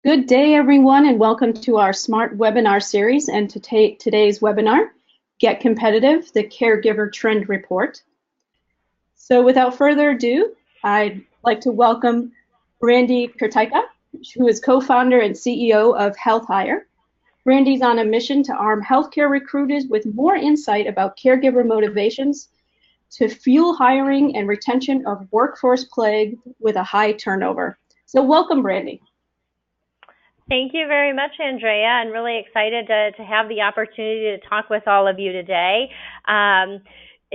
Good day, everyone, and welcome to our Smart Webinar series and to today's webinar, Get Competitive, the Caregiver Trend Report. So without further ado, I'd like to welcome Brandy Kurtyka, who is co-founder and CEO of Health Hire. Brandy's on a mission to arm healthcare recruiters with more insight about caregiver motivations to fuel hiring and retention of workforce plagued with a high turnover. So welcome, Brandy. Thank you very much, Andrea. I'm really excited to have the opportunity to talk with all of you today.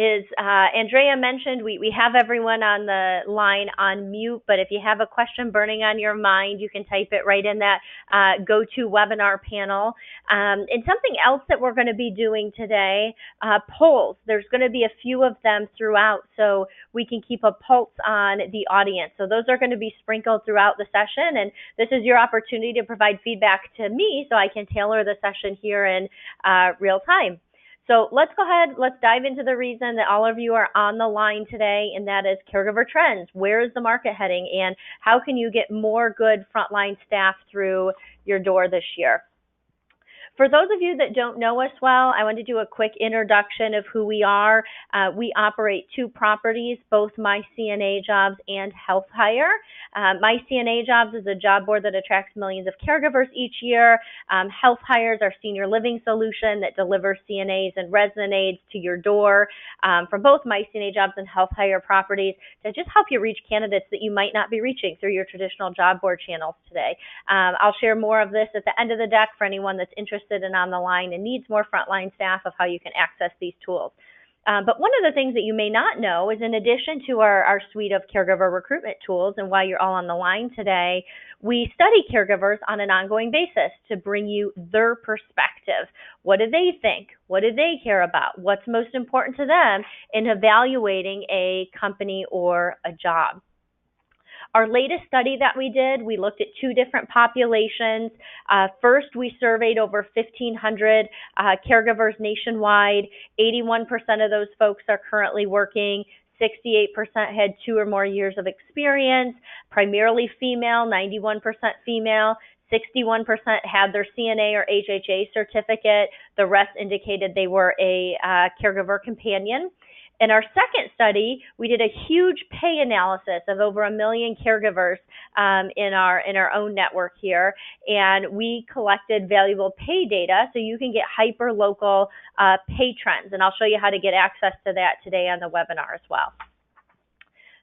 As Andrea mentioned, we have everyone on the line on mute, but if you have a question burning on your mind, you can type it right in that GoToWebinar panel. And something else that we're going to be doing today, polls. There's going to be a few of them throughout, so we can keep a pulse on the audience. So those are going to be sprinkled throughout the session, and this is your opportunity to provide feedback to me so I can tailor the session here in real time. So let's go ahead, let's dive into the reason that all of you are on the line today, and that is caregiver trends. Where is the market heading, and how can you get more good frontline staff through your door this year? For those of you that don't know us well, I want to do a quick introduction of who we are. We operate two properties, both My CNA Jobs and Health Hire. My CNA Jobs is a job board that attracts millions of caregivers each year. Health Hire is our senior living solution that delivers CNAs and resident aides to your door from both My CNA Jobs and Health Hire properties to just help you reach candidates that you might not be reaching through your traditional job board channels today. I'll share more of this at the end of the deck for anyone that's interested and on the line and needs more frontline staff of how you can access these tools. But one of the things that you may not know is in addition to our suite of caregiver recruitment tools, and why you're all on the line today, we study caregivers on an ongoing basis to bring you their perspective. What do they think? What do they care about? What's most important to them in evaluating a company or a job? Our latest study that we did, we looked at two different populations. First, we surveyed over 1,500 caregivers nationwide. 81% of those folks are currently working. 68% had 2 or more years of experience, primarily female, 91% female. 61% had their CNA or HHA certificate. The rest indicated they were a caregiver companion. In our second study, we did a huge pay analysis of over 1 million caregivers in our own network here, and we collected valuable pay data so you can get hyper-local pay trends, and I'll show you how to get access to that today on the webinar as well.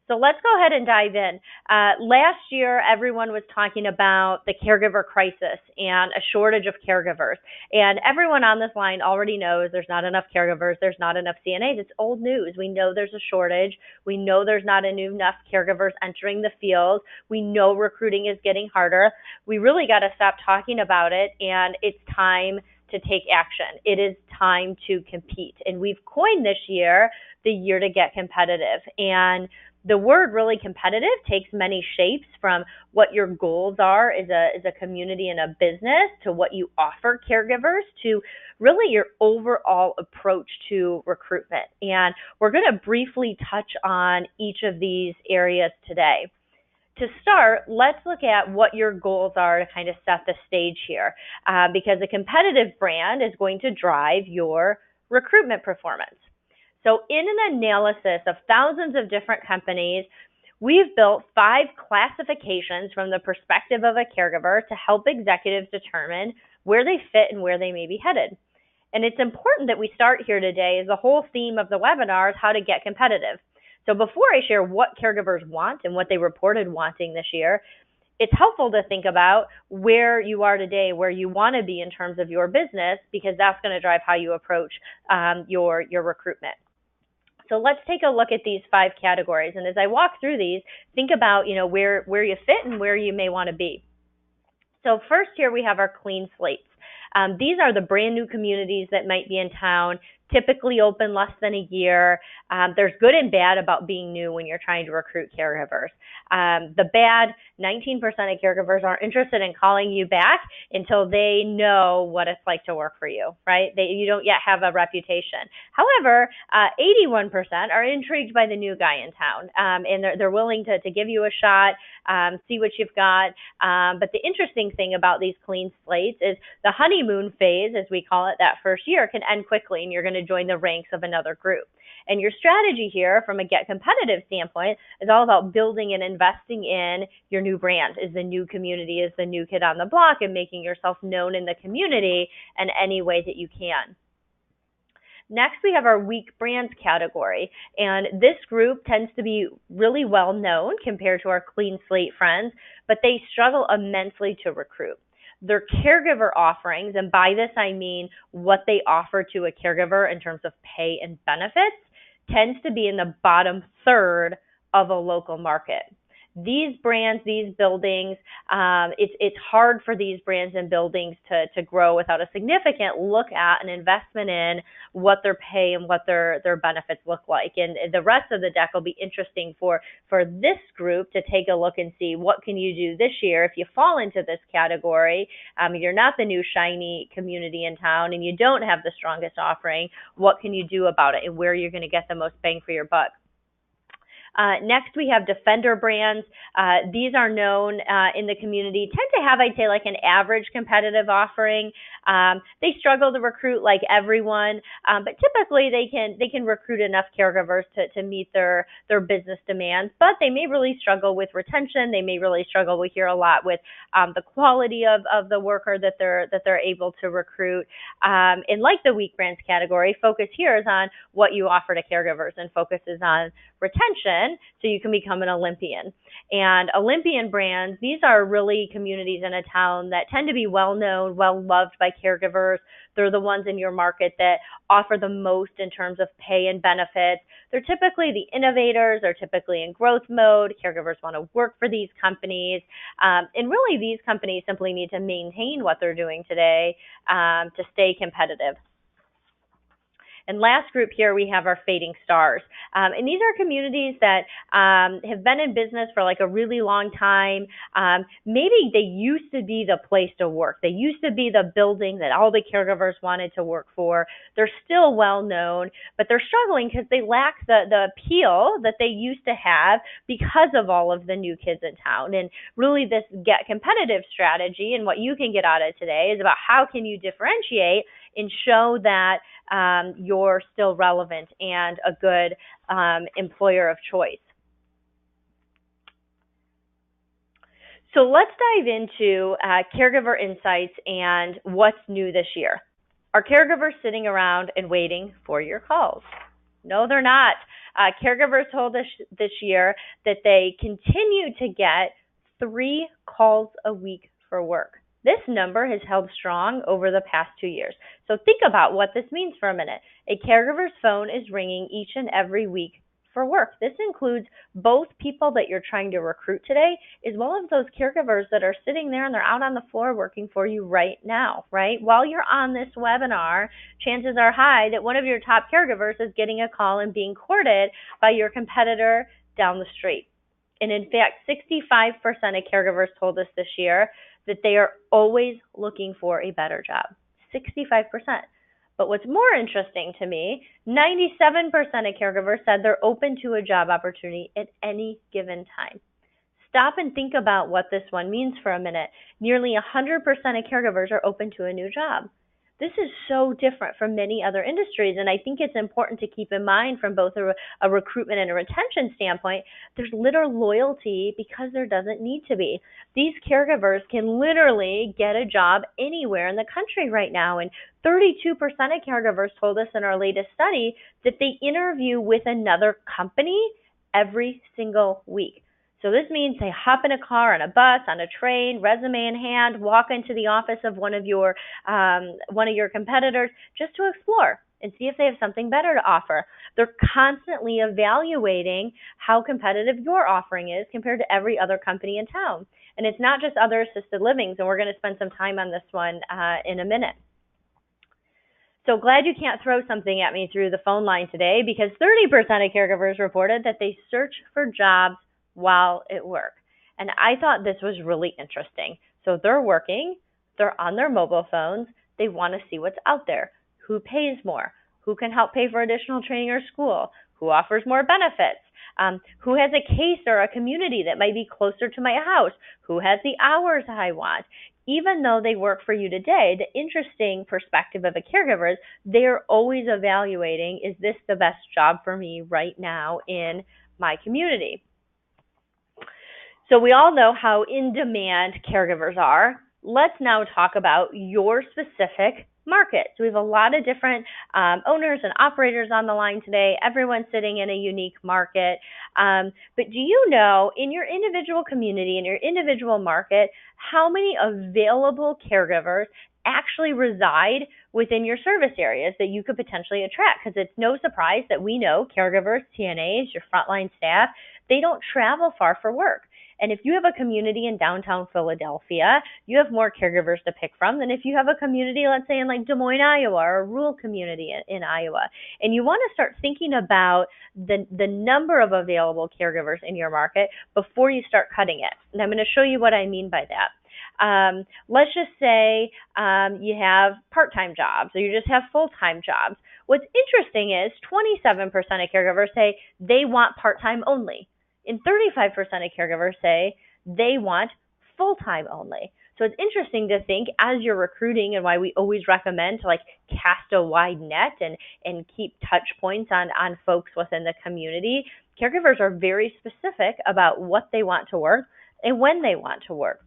So let's go ahead and dive in. Last year, everyone was talking about the caregiver crisis and a shortage of caregivers. And everyone on this line already knows there's not enough caregivers, there's not enough CNAs. It's old news. We know there's a shortage. We know there's not enough caregivers entering the field. We know recruiting is getting harder. We really got to stop talking about it, and it's time to take action. It is time to compete. And we've coined this year the year to get competitive. And the word really competitive takes many shapes, from what your goals are as a community and a business, to what you offer caregivers, to really your overall approach to recruitment. And we're going to briefly touch on each of these areas today. To start, let's look at what your goals are to kind of set the stage here, because a competitive brand is going to drive your recruitment performance. So in an analysis of thousands of different companies, we've built 5 classifications from the perspective of a caregiver to help executives determine where they fit and where they may be headed. And it's important that we start here today, as the whole theme of the webinar is how to get competitive. So before I share what caregivers want and what they reported wanting this year, it's helpful to think about where you are today, where you want to be in terms of your business, because that's going to drive how you approach your recruitment. So let's take a look at these 5 categories. And as I walk through these, think about, where you fit and where you may want to be. So first here we have our clean slates. These are the brand new communities that might be in town, typically open less than a year. There's good and bad about being new when you're trying to recruit caregivers. The bad, 19% of caregivers aren't interested in calling you back until they know what it's like to work for you, right? You don't yet have a reputation. However, 81% are intrigued by the new guy in town, and they're willing to give you a shot, see what you've got. But the interesting thing about these clean slates is the honeymoon phase, as we call it, that first year can end quickly, and you're going to join the ranks of another group. And your strategy here from a Get Competitive standpoint is all about building and investing in your new brand, is the new community, is the new kid on the block, and making yourself known in the community in any way that you can. Next, we have our weak brands category, and this group tends to be really well known compared to our clean slate friends, but they struggle immensely to recruit. Their caregiver offerings, and by this I mean what they offer to a caregiver in terms of pay and benefits, tends to be in the bottom third of a local market. These brands, these buildings, it's hard for these brands and buildings to grow without a significant look at and investment in what their pay and what their benefits look like. And the rest of the deck will be interesting for this group to take a look and see what can you do this year if you fall into this category. You're not the new shiny community in town and you don't have the strongest offering. What can you do about it and where you're going to get the most bang for your buck? Next, we have defender brands. These are known in the community, tend to have, I'd say, like an average competitive offering. They struggle to recruit like everyone, but typically they can recruit enough caregivers to meet their business demands. But they may really struggle with retention. They may really struggle. We hear a lot with the quality of the worker that they're able to recruit. And like the weak brands category, focus here is on what you offer to caregivers and focuses on retention so you can become an Olympian. And Olympian brands, these are really communities in a town that tend to be well known, well loved by caregivers. They're the ones in your market that offer the most in terms of pay and benefits. They're typically the innovators, they're typically in growth mode. Caregivers want to work for these companies. And really these companies simply need to maintain what they're doing today to stay competitive. And last group here, we have our fading stars. And these are communities that have been in business for like a really long time. Maybe they used to be the place to work. They used to be the building that all the caregivers wanted to work for. They're still well known, but they're struggling because they lack the appeal that they used to have because of all of the new kids in town. And really this Get Competitive strategy and what you can get out of today is about how can you differentiate and show that you're still relevant and a good employer of choice. So let's dive into caregiver insights and what's new this year. Are caregivers sitting around and waiting for your calls? No, they're not. Caregivers told us this year that they continue to get 3 calls a week for work. This number has held strong over the past 2 years. So think about what this means for a minute. A caregiver's phone is ringing each and every week for work. This includes both people that you're trying to recruit today, as well as those caregivers that are sitting there and they're out on the floor working for you right now, right? While you're on this webinar, chances are high that one of your top caregivers is getting a call and being courted by your competitor down the street. And in fact, 65% of caregivers told us this year that they are always looking for a better job, 65%. But what's more interesting to me, 97% of caregivers said they're open to a job opportunity at any given time. Stop and think about what this one means for a minute. Nearly 100% of caregivers are open to a new job. This is so different from many other industries, and I think it's important to keep in mind from both a recruitment and a retention standpoint, there's literal loyalty because there doesn't need to be. These caregivers can literally get a job anywhere in the country right now, and 32% of caregivers told us in our latest study that they interview with another company every single week. So this means they hop in a car, on a bus, on a train, resume in hand, walk into the office of one of your competitors just to explore and see if they have something better to offer. They're constantly evaluating how competitive your offering is compared to every other company in town. And it's not just other assisted livings, and we're going to spend some time on this one in a minute. So glad you can't throw something at me through the phone line today, because 30% of caregivers reported that they search for jobs while at work. And I thought this was really interesting. So they're working, they're on their mobile phones, they want to see what's out there. Who pays more? Who can help pay for additional training or school? Who offers more benefits? Who has a case or a community that might be closer to my house? Who has the hours I want? Even though they work for you today, the interesting perspective of a caregiver is they're always evaluating, is this the best job for me right now in my community? So we all know how in demand caregivers are. Let's now talk about your specific market. So we have a lot of different owners and operators on the line today. Everyone's sitting in a unique market. But do you know, in your individual community, in your individual market, how many available caregivers actually reside within your service areas that you could potentially attract? Because it's no surprise that we know caregivers, TNAs, your frontline staff, they don't travel far for work. And if you have a community in downtown Philadelphia, you have more caregivers to pick from than if you have a community, let's say, in like Des Moines, Iowa, or a rural community in Iowa. And you want to start thinking about the number of available caregivers in your market before you start cutting it. And I'm going to show you what I mean by that. Let's just say you have part-time jobs, or you just have full-time jobs. What's interesting is 27% of caregivers say they want part-time only. And 35% of caregivers say they want full-time only. So it's interesting to think, as you're recruiting, and why we always recommend to cast a wide net and keep touch points on folks within the community. Caregivers are very specific about what they want to work and when they want to work.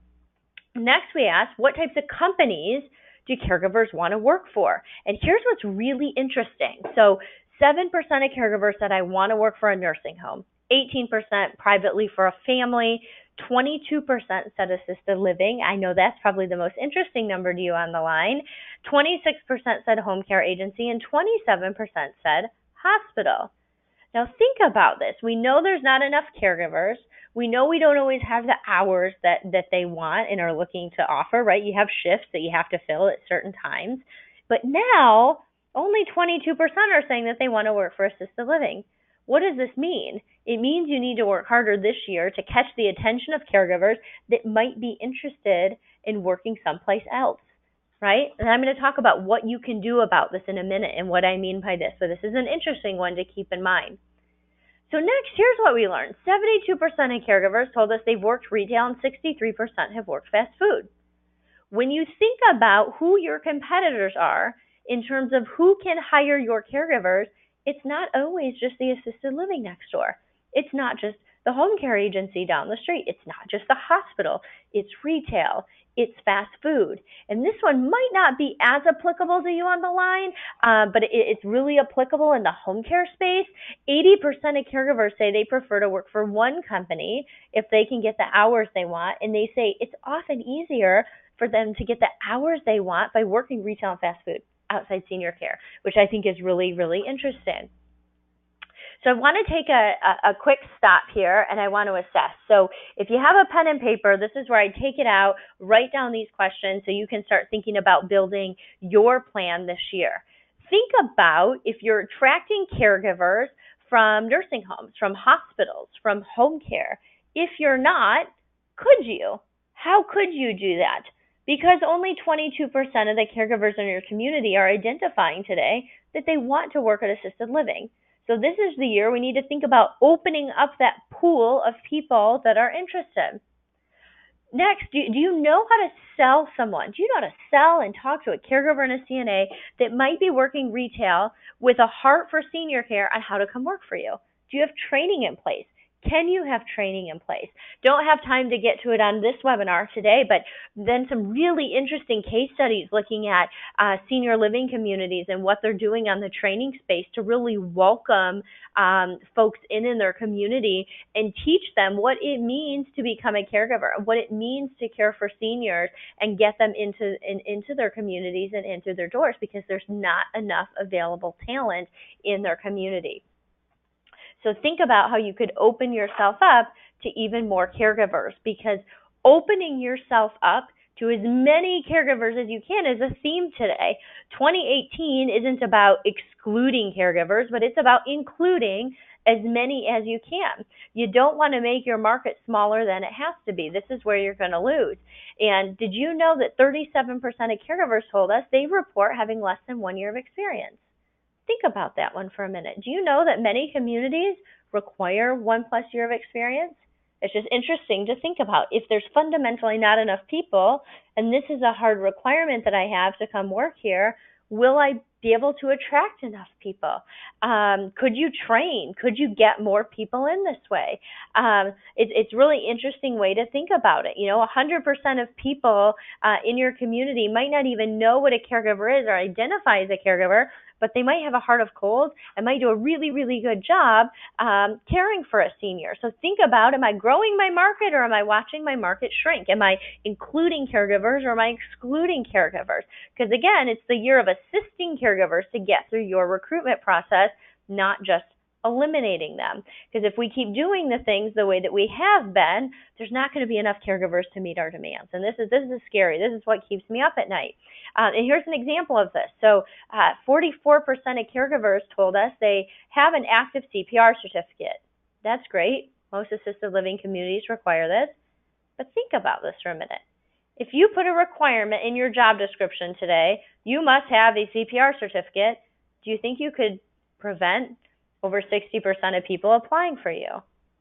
Next, we ask, what types of companies do caregivers want to work for? And here's what's really interesting. So 7% of caregivers said, I want to work for a nursing home. 18% privately for a family. 22% said assisted living. I know that's probably the most interesting number to you on the line. 26% said home care agency, and 27% said hospital. Now think about this. We know there's not enough caregivers. We know we don't always have the hours that they want and are looking to offer, right? You have shifts that you have to fill at certain times. But now only 22% are saying that they want to work for assisted living. What does this mean? It means you need to work harder this year to catch the attention of caregivers that might be interested in working someplace else, right? And I'm going to talk about what you can do about this in a minute and what I mean by this. So this is an interesting one to keep in mind. So next, here's what we learned. 72% of caregivers told us they've worked retail, and 63% have worked fast food. When you think about who your competitors are in terms of who can hire your caregivers, it's not always just the assisted living next door. It's not just the home care agency down the street. It's not just the hospital. It's retail. It's fast food. And this one might not be as applicable to you on the line, but it's really applicable in the home care space. 80% of caregivers say they prefer to work for one company if they can get the hours they want. And they say it's often easier for them to get the hours they want by working retail and fast food outside senior care, which I think is really, really interesting. So I want to take a quick stop here, and I want to assess. So if you have a pen and paper, this is where I take it out, write down these questions so you can start thinking about building your plan this year. Think about if you're attracting caregivers from nursing homes, from hospitals, from home care. If you're not, could you? How could you do that? Because only 22% of the caregivers in your community are identifying today that they want to work at assisted living. So this is the year we need to think about opening up that pool of people that are interested. Next, do you know how to sell someone? Do you know how to sell and talk to a caregiver and a CNA that might be working retail with a heart for senior care on how to come work for you? Do you have training in place? Can you have training in place? Don't have time to get to it on this webinar today, but then some really interesting case studies looking at senior living communities and what they're doing on the training space to really welcome folks in their community and teach them what it means to become a caregiver, what it means to care for seniors, and get them into their communities and into their doors, because there's not enough available talent in their community. So think about how you could open yourself up to even more caregivers, because opening yourself up to as many caregivers as you can is a theme today. 2018 isn't about excluding caregivers, but it's about including as many as you can. You don't want to make your market smaller than it has to be. This is where you're going to lose. And did you know that 37% of caregivers told us they report having less than 1 year of experience? Think about that one for a minute. Do you know that many communities require 1+ year of experience? It's just interesting to think about. If there's fundamentally not enough people, and this is a hard requirement that I have to come work here, will I be able to attract enough people? Could you train? Could you get more people in this way? It's really interesting way to think about it. 100% of people in your community might not even know what a caregiver is or identify as a caregiver, but they might have a heart of gold and might do a really, really good job caring for a senior. So think about, am I growing my market or am I watching my market shrink? Am I including caregivers or am I excluding caregivers? Because again, it's the year of assisting caregivers to get through your recruitment process, not just eliminating them. Because if we keep doing the things the way that we have been, there's not going to be enough caregivers to meet our demands. And this is scary. This is what keeps me up at night. And here's an example of this. So 44% of caregivers told us they have an active CPR certificate. That's great. Most assisted living communities require this. But think about this for a minute. If you put a requirement in your job description today, you must have a CPR certificate, do you think you could prevent over 60% of people applying for you?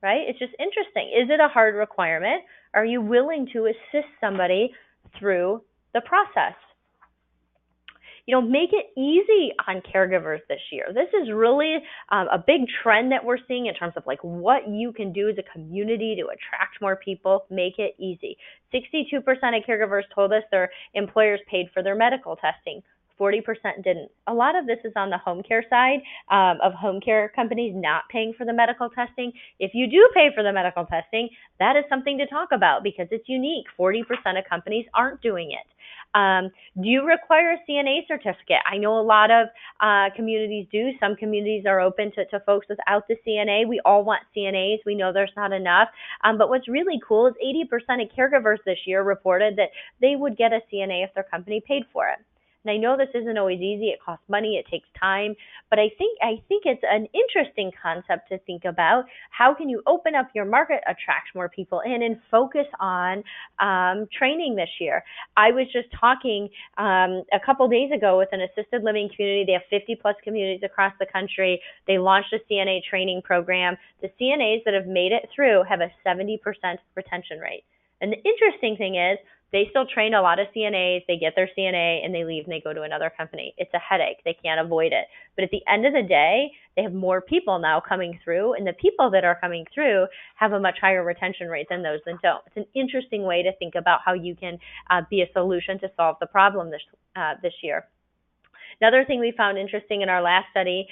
Right? It's just interesting. Is it a hard requirement? Are you willing to assist somebody through the process? Make it easy on caregivers this year. This is really a big trend that we're seeing in terms of what you can do as a community to attract more people. Make it easy. 62% of caregivers told us their employers paid for their medical testing. 40% didn't. A lot of this is on the home care side of home care companies not paying for the medical testing. If you do pay for the medical testing, that is something to talk about because it's unique. 40% of companies aren't doing it. Do you require a CNA certificate? I know a lot of communities do. Some communities are open to folks without the CNA. We all want CNAs. We know there's not enough. But what's really cool is 80% of caregivers this year reported that they would get a CNA if their company paid for it. And I know this isn't always easy. It costs money. It takes time. But I think it's an interesting concept to think about. How can you open up your market, attract more people in, and focus on training this year? I was just talking a couple days ago with an assisted living community. They have 50+ communities across the country. They launched a CNA training program. The CNAs that have made it through have a 70% retention rate. And the interesting thing is, they still train a lot of CNAs, they get their CNA, and they leave and they go to another company. It's a headache. They can't avoid it. But at the end of the day, they have more people now coming through, and the people that are coming through have a much higher retention rate than those that don't. It's an interesting way to think about how you can be a solution to solve the problem this year. Another thing we found interesting in our last study,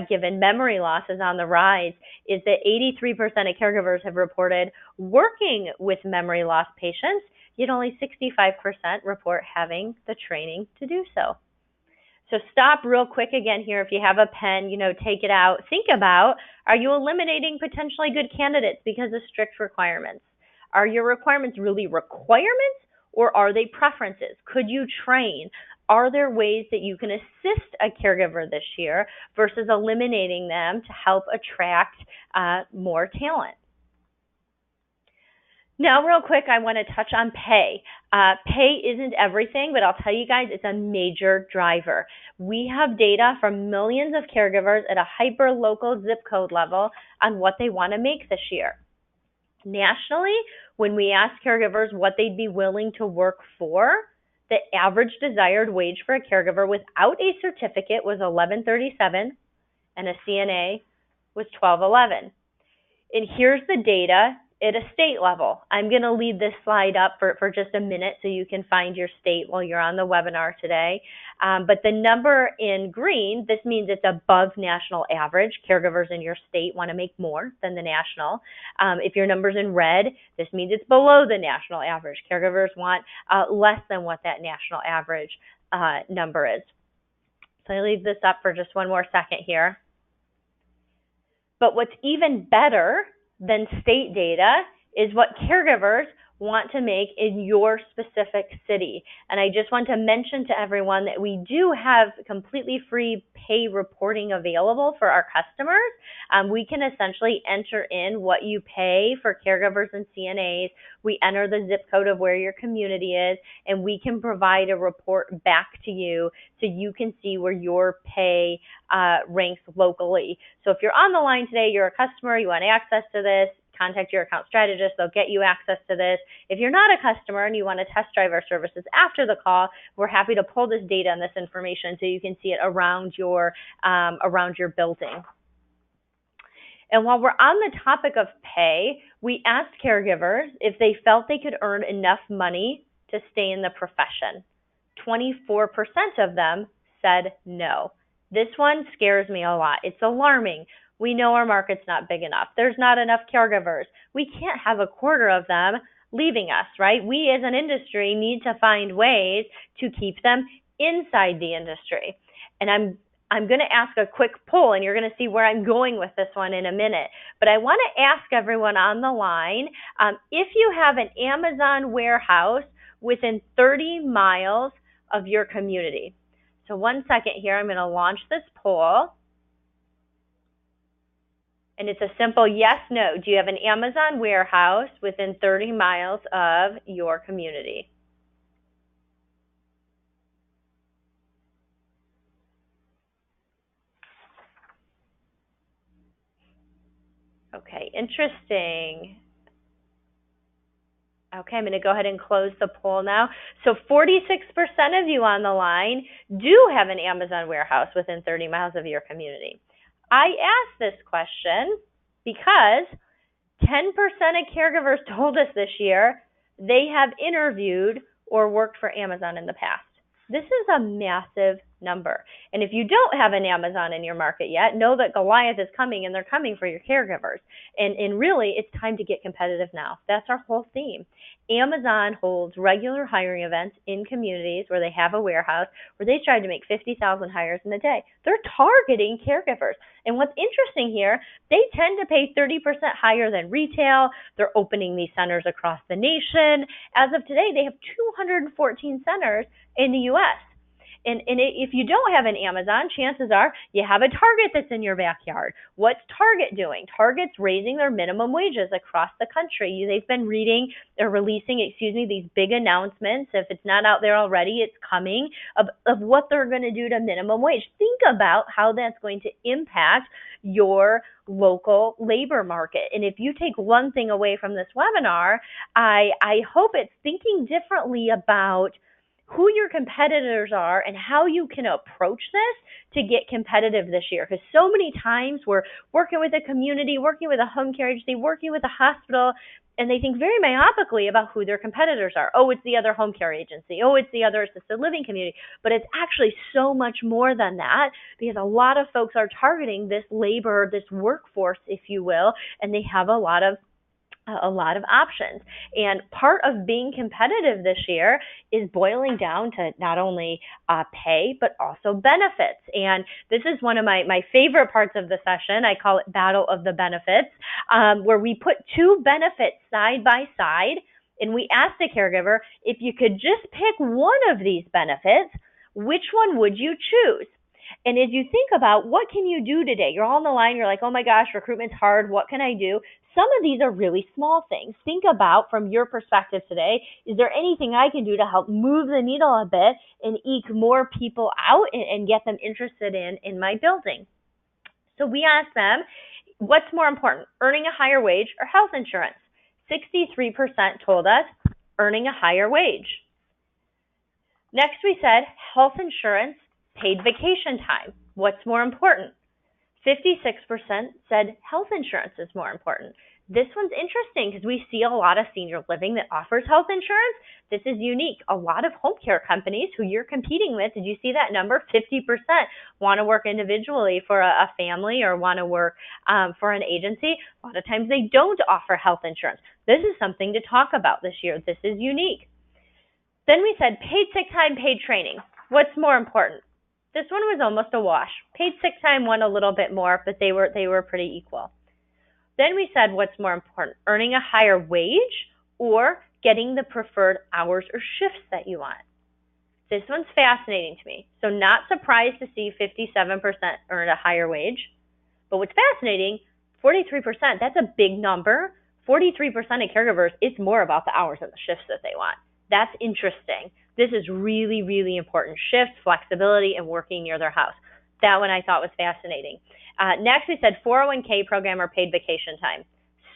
given memory loss is on the rise, is that 83% of caregivers have reported working with memory loss patients, yet only 65% report having the training to do so. So stop real quick again here. If you have a pen, take it out. Think about, are you eliminating potentially good candidates because of strict requirements? Are your requirements really requirements or are they preferences? Could you train? Are there ways that you can assist a caregiver this year versus eliminating them to help attract more talent? Now, real quick, I want to touch on pay. Pay isn't everything, but I'll tell you guys, it's a major driver. We have data from millions of caregivers at a hyper-local zip code level on what they want to make this year. Nationally, when we ask caregivers what they'd be willing to work for, the average desired wage for a caregiver without a certificate was $11.37, and a CNA was $12.11. And here's the data at a state level. I'm going to leave this slide up for just a minute so you can find your state while you're on the webinar today. But the number in green, this means it's above national average. Caregivers in your state want to make more than the national. If your number's in red, this means it's below the national average. Caregivers want less than what that national average number is. So I leave this up for just one more second here. But what's even better than state data is what caregivers want to make in your specific city. And I just want to mention to everyone that we do have completely free pay reporting available for our customers. We can essentially enter in what you pay for caregivers and CNAs. We enter the zip code of where your community is, and we can provide a report back to you so you can see where your pay ranks locally. So if you're on the line today, you're a customer, you want access to this, contact your account strategist. They'll get you access to this. If you're not a customer and you want to test drive our services after the call, we're happy to pull this data and this information so you can see it around your building. And while we're on the topic of pay, we asked caregivers if they felt they could earn enough money to stay in the profession. 24% of them said no. This one scares me a lot. It's alarming. We know our market's not big enough. There's not enough caregivers. We can't have a quarter of them leaving us, right? We as an industry need to find ways to keep them inside the industry. And I'm going to ask a quick poll, and you're going to see where I'm going with this one in a minute. But I want to ask everyone on the line, if you have an Amazon warehouse within 30 miles of your community. So 1 second here, I'm going to launch this poll. And it's a simple yes, no. Do you have an Amazon warehouse within 30 miles of your community? Okay, interesting. Okay, I'm going to go ahead and close the poll now. So 46% of you on the line do have an Amazon warehouse within 30 miles of your community. I asked this question because 10% of caregivers told us this year they have interviewed or worked for Amazon in the past. This is a massive number. And if you don't have an Amazon in your market yet, know that Goliath is coming, and they're coming for your caregivers. And really, it's time to get competitive now. That's our whole theme. Amazon holds regular hiring events in communities where they have a warehouse where they try to make 50,000 hires in a day. They're targeting caregivers. And what's interesting here, they tend to pay 30% higher than retail. They're opening these centers across the nation. As of today, they have 214 centers in the U.S. And if you don't have an Amazon, chances are you have a Target that's in your backyard. What's Target doing? Target's raising their minimum wages across the country. They've been releasing these big announcements. If it's not out there already, it's coming, of what they're going to do to minimum wage. Think about how that's going to impact your local labor market. And if you take one thing away from this webinar, I hope it's thinking differently about who your competitors are and how you can approach this to get competitive this year. Because so many times we're working with a community, working with a home care agency, working with a hospital, and they think very myopically about who their competitors are. Oh, it's the other home care agency. Oh, it's the other assisted living community. But it's actually so much more than that, because a lot of folks are targeting this labor, this workforce, if you will, and they have a lot of options. And part of being competitive this year is boiling down to not only pay, but also benefits. And this is one of my favorite parts of the session. I call it Battle of the Benefits, where we put two benefits side by side, and we ask the caregiver, if you could just pick one of these benefits, which one would you choose? And as you think about what can you do today, you're all on the line, you're like, oh my gosh, recruitment's hard, what can I do? Some of these are really small things. Think about, from your perspective today, is there anything I can do to help move the needle a bit and eke more people out and get them interested in my building? So we asked them, what's more important, earning a higher wage or health insurance? 63% told us earning a higher wage. Next we said health insurance, paid vacation time. What's more important? 56% said health insurance is more important. This one's interesting because we see a lot of senior living that offers health insurance. This is unique. A lot of home care companies who you're competing with, did you see that number? 50% want to work individually for a family or want to work for an agency. A lot of times they don't offer health insurance. This is something to talk about this year. This is unique. Then we said paid sick time, paid training. What's more important? This one was almost a wash. Paid sick time won a little bit more, but they were pretty equal. Then we said, what's more important, earning a higher wage or getting the preferred hours or shifts that you want. This one's fascinating to me. So not surprised to see 57% earned a higher wage. But what's fascinating, 43%, that's a big number. 43% of caregivers, it's more about the hours and the shifts that they want. That's interesting. This is really, really important. Shifts, flexibility, and working near their house. That one I thought was fascinating. Next, we said 401k program or paid vacation time.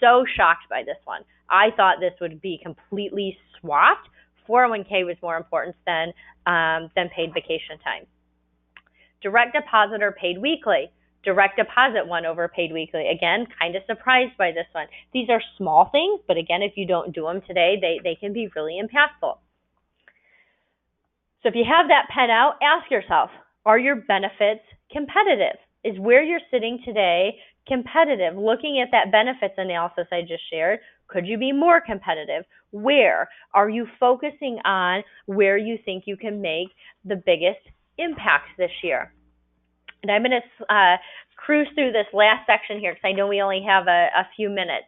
So shocked by this one. I thought this would be completely swapped. 401k was more important than paid vacation time. Direct deposit or paid weekly. Direct deposit won over paid weekly. Again, kind of surprised by this one. These are small things, but again, if you don't do them today, they can be really impactful. So if you have that pen out, ask yourself, are your benefits competitive? Is where you're sitting today competitive? Looking at that benefits analysis I just shared, could you be more competitive? Where? Are you focusing on where you think you can make the biggest impacts this year? And I'm going to cruise through this last section here because I know we only have a few minutes.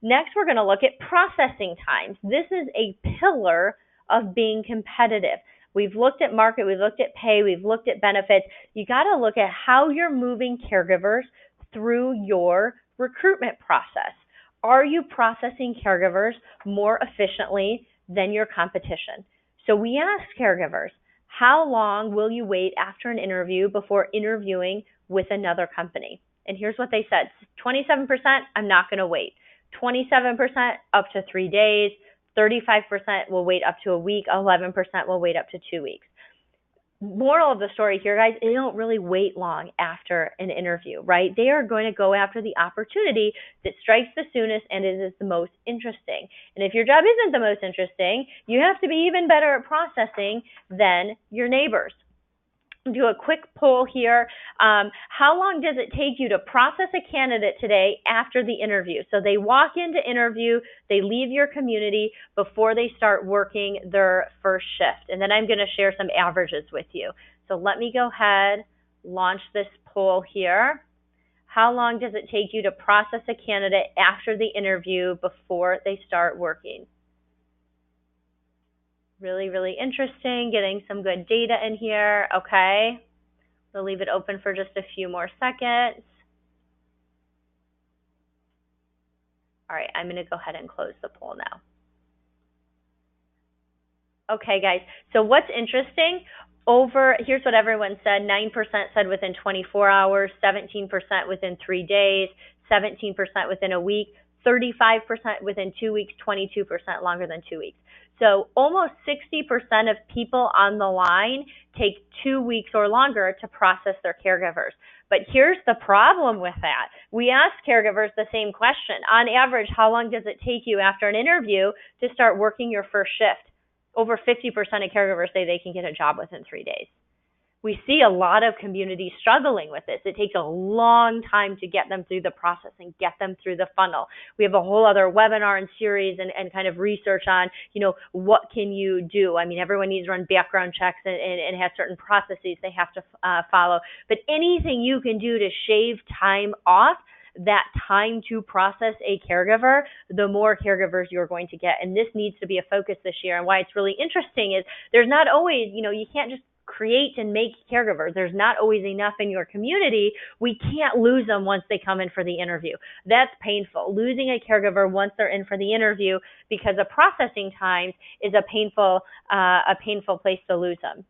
Next, we're going to look at processing times. This is a pillar of being competitive. We've looked at market, we've looked at pay, we've looked at benefits. You got to look at how you're moving caregivers through your recruitment process. Are you processing caregivers more efficiently than your competition? So we ask caregivers, how long will you wait after an interview before interviewing with another company? And here's what they said. 27%, I'm not going to wait. 27%, up to 3 days. 35% will wait up to a week. 11% will wait up to 2 weeks. Moral of the story here, guys, they don't really wait long after an interview, right? They are going to go after the opportunity that strikes the soonest and is the most interesting. And if your job isn't the most interesting, you have to be even better at processing than your neighbors. Do a quick poll here. How long does it take you to process a candidate today after the interview? So they walk into interview, they leave your community before they start working their first shift. And then I'm going to share some averages with you. So let me go ahead, launch this poll here. How long does it take you to process a candidate after the interview before they start working? Really, really interesting, getting some good data in here. Okay, we'll leave it open for just a few more seconds. All right, I'm going to go ahead and close the poll now. Okay, guys, so what's interesting, here's what everyone said. 9% said within 24 hours, 17% within 3 days, 17% within a week, 35% within 2 weeks, 22% longer than 2 weeks. So almost 60% of people on the line take 2 weeks or longer to process their caregivers. But here's the problem with that. We ask caregivers the same question. On average, how long does it take you after an interview to start working your first shift? Over 50% of caregivers say they can get a job within 3 days. We see a lot of communities struggling with this. It takes a long time to get them through the process and get them through the funnel. We have a whole other webinar and series and kind of research on, what can you do? I mean, everyone needs to run background checks and has certain processes they have to follow. But anything you can do to shave time off, that time to process a caregiver, the more caregivers you're going to get. And this needs to be a focus this year. And why it's really interesting is there's not always, you can't just create and make caregivers. There's not always enough in your community. We can't lose them once they come in for the interview. That's painful. Losing a caregiver once they're in for the interview because of processing times is a painful place to lose them.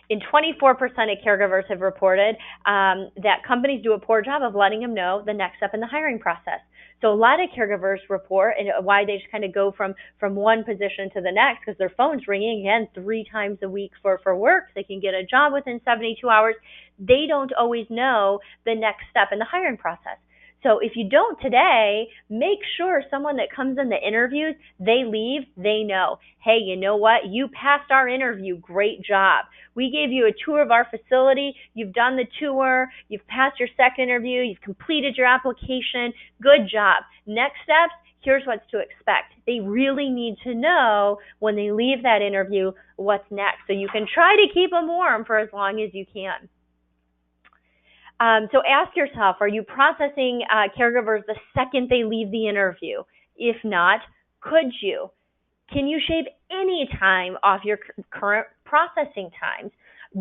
In 24% of caregivers have reported that companies do a poor job of letting them know the next step in the hiring process. So a lot of caregivers report and why they just kind of go from one position to the next because their phone's ringing again 3 times a week for work. They can get a job within 72 hours. They don't always know the next step in the hiring process. So if you don't today, make sure someone that comes in the interviews, they leave, they know, hey, you know what? You passed our interview. Great job. We gave you a tour of our facility. You've done the tour. You've passed your second interview. You've completed your application. Good job. Next steps, here's what to expect. They really need to know when they leave that interview what's next. So you can try to keep them warm for as long as you can. So ask yourself, are you processing caregivers the second they leave the interview? If not, could you? Can you shave any time off your current processing times?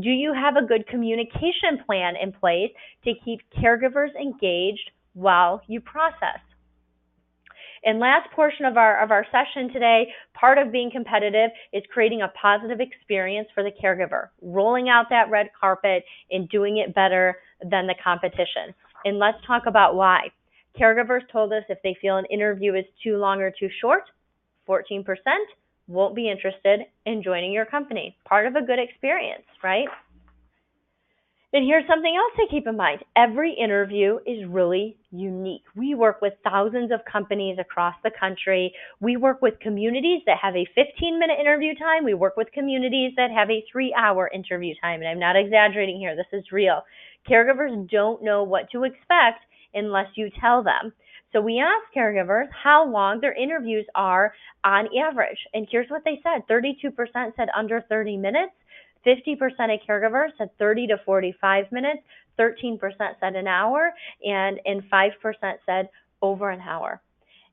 Do you have a good communication plan in place to keep caregivers engaged while you process? And last portion of our session today, part of being competitive is creating a positive experience for the caregiver, rolling out that red carpet and doing it better than the competition. And let's talk about why. Caregivers told us if they feel an interview is too long or too short, 14% won't be interested in joining your company. Part of a good experience, right? And here's something else to keep in mind. Every interview is really unique. We work with thousands of companies across the country. We work with communities that have a 15-minute interview time. We work with communities that have a 3-hour interview time. And I'm not exaggerating here. This is real. Caregivers don't know what to expect unless you tell them. So we asked caregivers how long their interviews are on average. And here's what they said. 32% said under 30 minutes. 50% of caregivers said 30 to 45 minutes, 13% said an hour, and 5% said over an hour.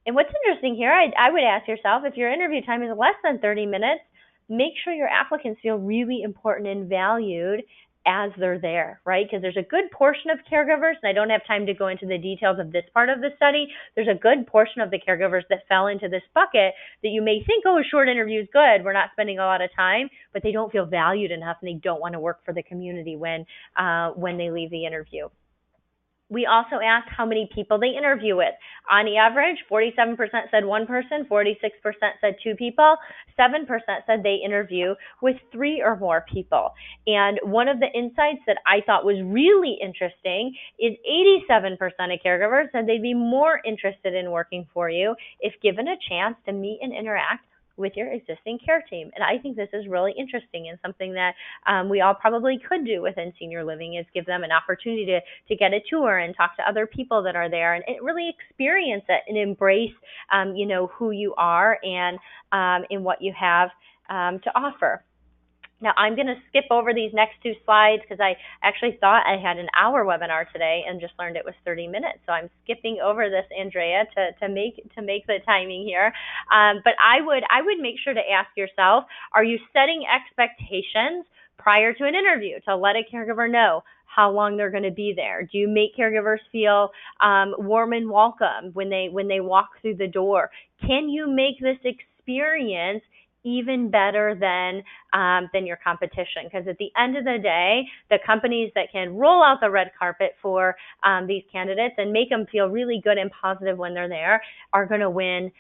And what's interesting here, I would ask yourself, if your interview time is less than 30 minutes, make sure your applicants feel really important and valued as they're there, right? Because there's a good portion of caregivers, and I don't have time to go into the details of this part of the study, there's a good portion of the caregivers that fell into this bucket that you may think, oh, a short interview is good, we're not spending a lot of time, but they don't feel valued enough and they don't want to work for the community when they leave the interview. We also asked how many people they interview with. On average, 47% said one person, 46% said 2 people, 7% said they interview with 3 or more people. And one of the insights that I thought was really interesting is 87% of caregivers said they'd be more interested in working for you if given a chance to meet and interact with your existing care team. And I think this is really interesting and something that we all probably could do within senior living, is give them an opportunity to get a tour and talk to other people that are there and really experience it and embrace who you are and what you have to offer. Now, I'm going to skip over these next 2 slides because I actually thought I had an hour webinar today and just learned it was 30 minutes. So I'm skipping over this, Andrea, to make the timing here. But I would make sure to ask yourself, are you setting expectations prior to an interview to let a caregiver know how long they're going to be there? Do you make caregivers feel warm and welcome when they walk through the door? Can you make this experience even better than your competition? Because at the end of the day, the companies that can roll out the red carpet for these candidates and make them feel really good and positive when they're there are going to win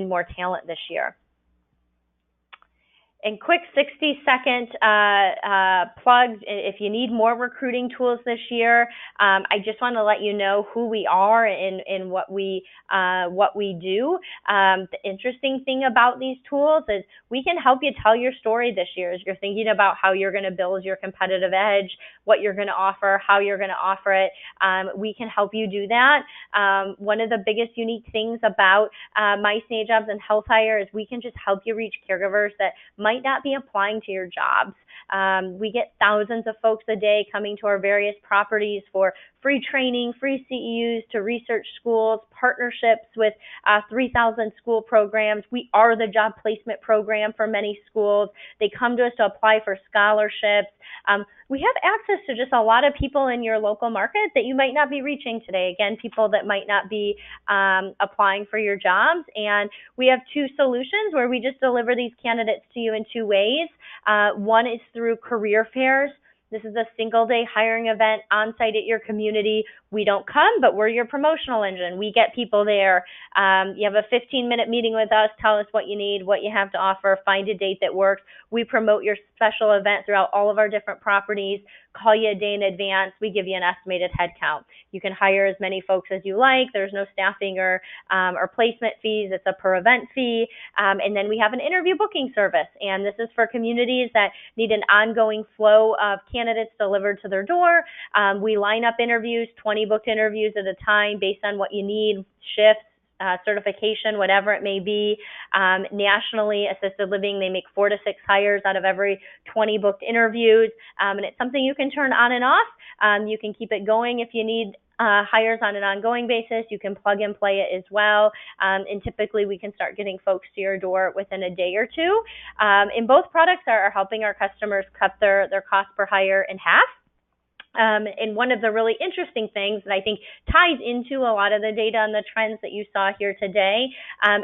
more talent this year. And quick 60-second plug, if you need more recruiting tools this year, I just want to let you know who we are and what we do. The interesting thing about these tools is we can help you tell your story this year as you're thinking about how you're going to build your competitive edge, what you're going to offer, how you're going to offer it. We can help you do that. One of the biggest unique things about My Senior Jobs and Health Hire is we can just help you reach caregivers that might not be applying to your jobs. We get thousands of folks a day coming to our various properties for free training, free CEUs to research schools, partnerships with 3,000 school programs. We are the job placement program for many schools. They come to us to apply for scholarships. We have access to just a lot of people in your local market that you might not be reaching today. Again, people that might not be applying for your jobs. And we have 2 solutions where we just deliver these candidates to you in 2 ways. One is through career fairs. This is a single-day hiring event on site at your community. We don't come, but we're your promotional engine. We get people there. You have a 15-minute meeting with us. Tell us what you need, what you have to offer. Find a date that works. We promote your special event throughout all of our different properties. Call you a day in advance. We give you an estimated head count. You can hire as many folks as you like. There's no staffing or placement fees. It's a per event fee. And then we have an interview booking service. And this is for communities that need an ongoing flow of candidates delivered to their door. We line up interviews, 20 booked interviews at a time based on what you need, shifts, certification, whatever it may be. Nationally, assisted living, they make 4 to 6 hires out of every 20 booked interviews, and it's something you can turn on and off. You can keep it going if you need hires on an ongoing basis. You can plug and play it as well. And typically we can start getting folks to your door within a day or two. And both products are helping our customers cut their cost per hire in half. And one of the really interesting things that I think ties into a lot of the data and the trends that you saw here today,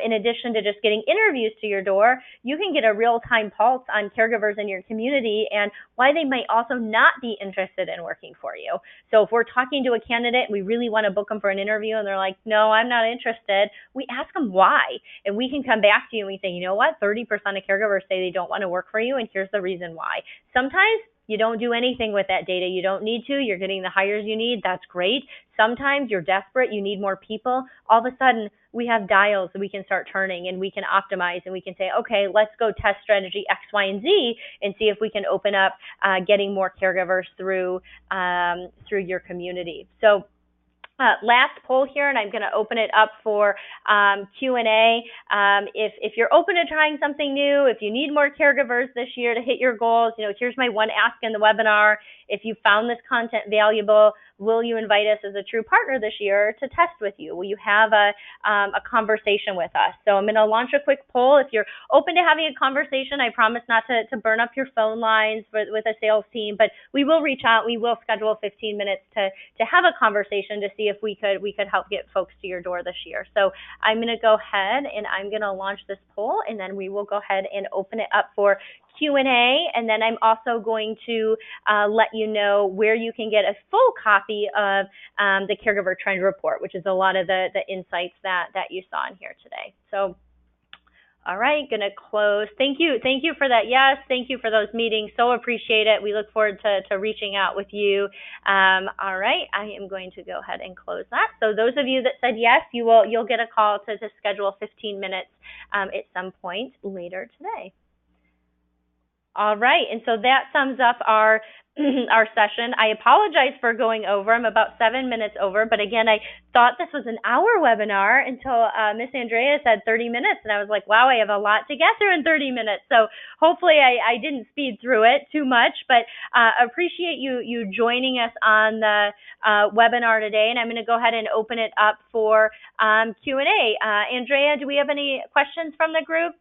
in addition to just getting interviews to your door, you can get a real-time pulse on caregivers in your community and why they might also not be interested in working for you. So if we're talking to a candidate and we really want to book them for an interview and they're like, no, I'm not interested, we ask them why. And we can come back to you and we say, you know what, 30% of caregivers say they don't want to work for you, and here's the reason why. Sometimes you don't do anything with that data. You don't need to. You're getting the hires you need. That's great. Sometimes you're desperate. You need more people. All of a sudden, we have dials that we can start turning, and we can optimize, and we can say, okay, let's go test strategy X, Y, and Z and see if we can open up getting more caregivers through your community. So last poll here, and I'm going to open it up for Q&A. If you're open to trying something new, if you need more caregivers this year to hit your goals, here's my one ask in the webinar. If you found this content valuable, will you invite us as a true partner this year to test with you? Will you have a conversation with us? So I'm going to launch a quick poll. If you're open to having a conversation, I promise not to burn up your phone lines with a sales team, but we will reach out. We will schedule 15 minutes to have a conversation to see if we could help get folks to your door this year. So I'm going to go ahead and I'm going to launch this poll, and then we will go ahead and open it up for Q&A, and then I'm also going to let you know where you can get a full copy of the Caregiver Trend Report, which is a lot of the insights that you saw in here today. So, all right, going to close. Thank you for that. Yes, thank you for those meetings. So appreciate it. We look forward to reaching out with you. All right, I am going to go ahead and close that. So those of you that said yes, you'll get a call to schedule 15 minutes at some point later today. All right, and so that sums up our session. I apologize for going over. I'm about 7 minutes over, but again, I thought this was an hour webinar until Miss Andrea said 30 minutes, and I was like, wow, I have a lot to get through in 30 minutes. So hopefully I didn't speed through it too much, but appreciate you joining us on the webinar today, and I'm going to go ahead and open it up for Q&A. Andrea, do we have any questions from the group?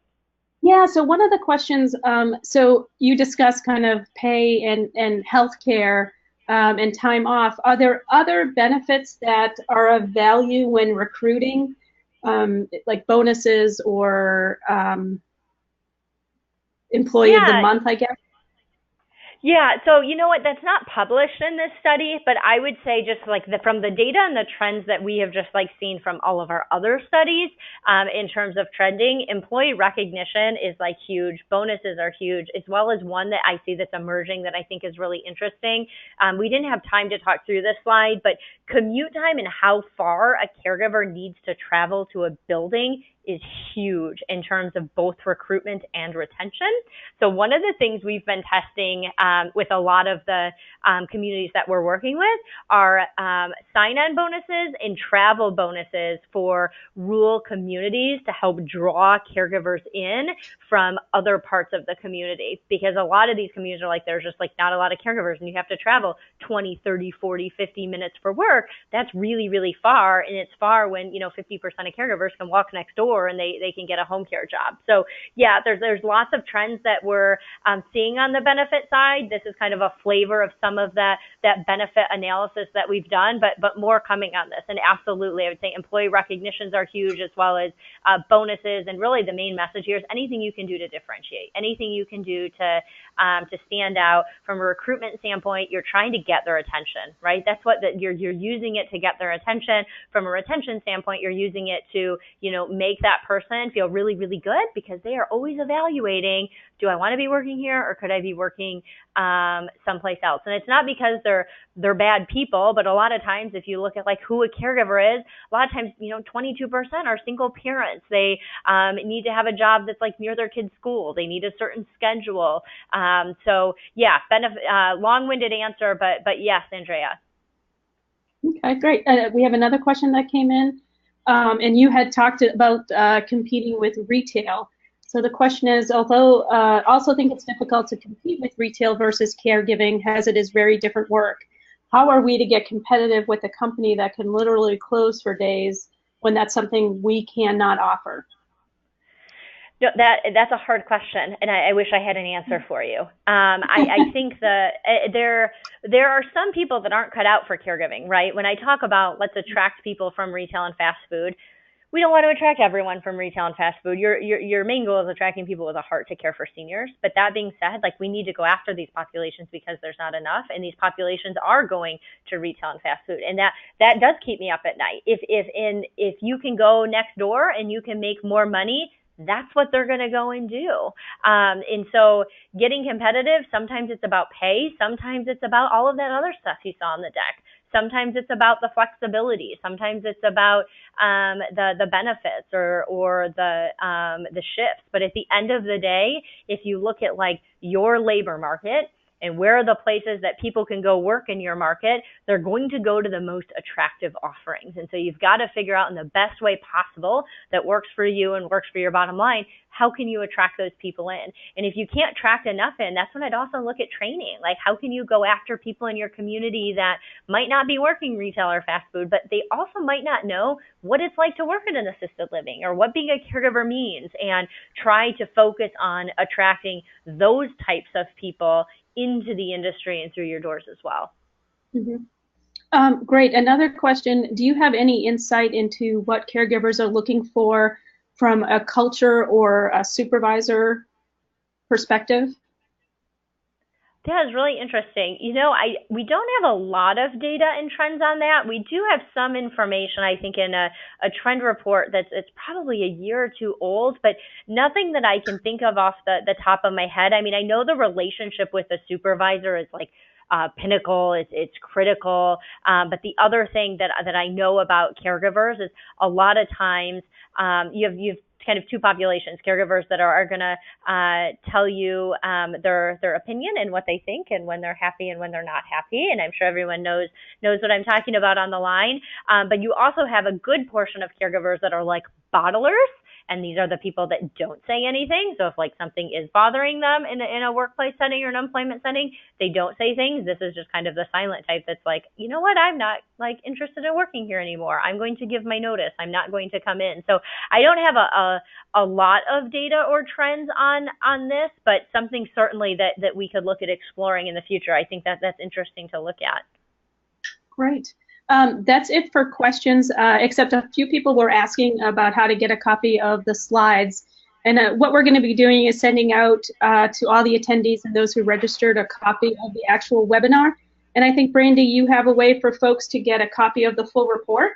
Yeah, so one of the questions, so you discussed kind of pay and healthcare and time off. Are there other benefits that are of value when recruiting, like bonuses or employee of the month, I guess? Yeah, so you know what, that's not published in this study, but I would say just like from the data and the trends that we have just like seen from all of our other studies in terms of trending, employee recognition is like huge, bonuses are huge, as well as one that I see that's emerging that I think is really interesting. We didn't have time to talk through this slide, but commute time and how far a caregiver needs to travel to a building is huge in terms of both recruitment and retention. So one of the things we've been testing with a lot of the communities that we're working with are sign-on bonuses and travel bonuses for rural communities to help draw caregivers in from other parts of the community, because a lot of these communities are like, there's just like not a lot of caregivers and you have to travel 20, 30, 40, 50 minutes for work. That's really, really far, and it's far when 50% of caregivers can walk next door and they can get a home care job. So yeah, there's lots of trends that we're seeing on the benefit side. This is kind of a flavor of some of that benefit analysis that we've done, but more coming on this. And absolutely, I would say employee recognitions are huge, as well as bonuses. And really the main message here is anything you can do to differentiate, anything you can do to stand out from a recruitment standpoint. You're trying to get their attention, right? That's what you're using it to get their attention. From a retention standpoint, you're using it to make that person feel really, really good, because they are always evaluating, do I want to be working here or could I be working someplace else? And it's not because they're bad people, but a lot of times if you look at like who a caregiver is, a lot of times 22% are single parents. They need to have a job that's like near their kid's school. They need a certain schedule. So yeah, long-winded answer, but yes, Andrea. Okay, great. We have another question that came in. and you had talked about competing with retail. So the question is, although I also think it's difficult to compete with retail versus caregiving, as it is very different work, how are we to get competitive with a company that can literally close for days when that's something we cannot offer? No, that's a hard question, and I wish I had an answer for you. I think there are some people that aren't cut out for caregiving, right? When I talk about let's attract people from retail and fast food, we don't want to attract everyone from retail and fast food. Your main goal is attracting people with a heart to care for seniors. But that being said, like we need to go after these populations because there's not enough, and these populations are going to retail and fast food, and that does keep me up at night. If you can go next door and you can make more money, that's what they're going to go and do. And so getting competitive, sometimes it's about pay. Sometimes it's about all of that other stuff you saw on the deck. Sometimes it's about the flexibility. Sometimes it's about the benefits or the shifts. But at the end of the day, if you look at like your labor market, and where are the places that people can go work in your market, they're going to go to the most attractive offerings. And so you've got to figure out in the best way possible that works for you and works for your bottom line, how can you attract those people in? And if you can't attract enough in, that's when I'd also look at training. Like how can you go after people in your community that might not be working retail or fast food, but they also might not know what it's like to work in an assisted living or what being a caregiver means, and try to focus on attracting those types of people into the industry and through your doors as well. Mm-hmm. Great. Another question, do you have any insight into what caregivers are looking for from a culture or a supervisor perspective? That is really interesting. We don't have a lot of data and trends on that. We do have some information, I think, in a trend report it's probably a year or two old, but nothing that I can think of off the top of my head. I mean, I know the relationship with the supervisor is like pinnacle, it's critical. But the other thing that I know about caregivers is a lot of times you've kind of two populations: caregivers that are going to tell you their opinion and what they think, and when they're happy and when they're not happy. And I'm sure everyone knows what I'm talking about on the line. But you also have a good portion of caregivers that are like bottlers. And these are the people that don't say anything. So if like something is bothering them in a workplace setting or an employment setting, they don't say things. This is just kind of the silent type that's like, you know what, I'm not like interested in working here anymore. I'm going to give my notice. I'm not going to come in. So I don't have a lot of data or trends on this, but something certainly that we could look at exploring in the future. I think that's interesting to look at. Great. That's it for questions, except a few people were asking about how to get a copy of the slides. And what we're going to be doing is sending out to all the attendees and those who registered a copy of the actual webinar. And I think, Brandy, you have a way for folks to get a copy of the full report?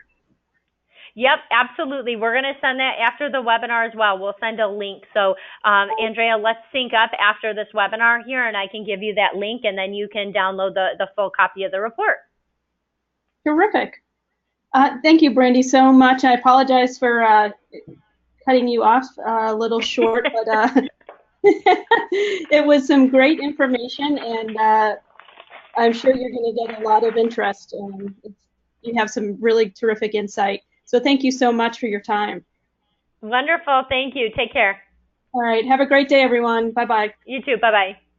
Yep, absolutely. We're going to send that after the webinar as well. We'll send a link. So, Andrea, let's sync up after this webinar here, and I can give you that link, and then you can download the full copy of the report. Terrific. Thank you, Brandy, so much. I apologize for cutting you off a little short, but it was some great information, and I'm sure you're going to get a lot of interest. You have some really terrific insight. So thank you so much for your time. Wonderful. Thank you. Take care. All right. Have a great day, everyone. Bye-bye. You too. Bye-bye.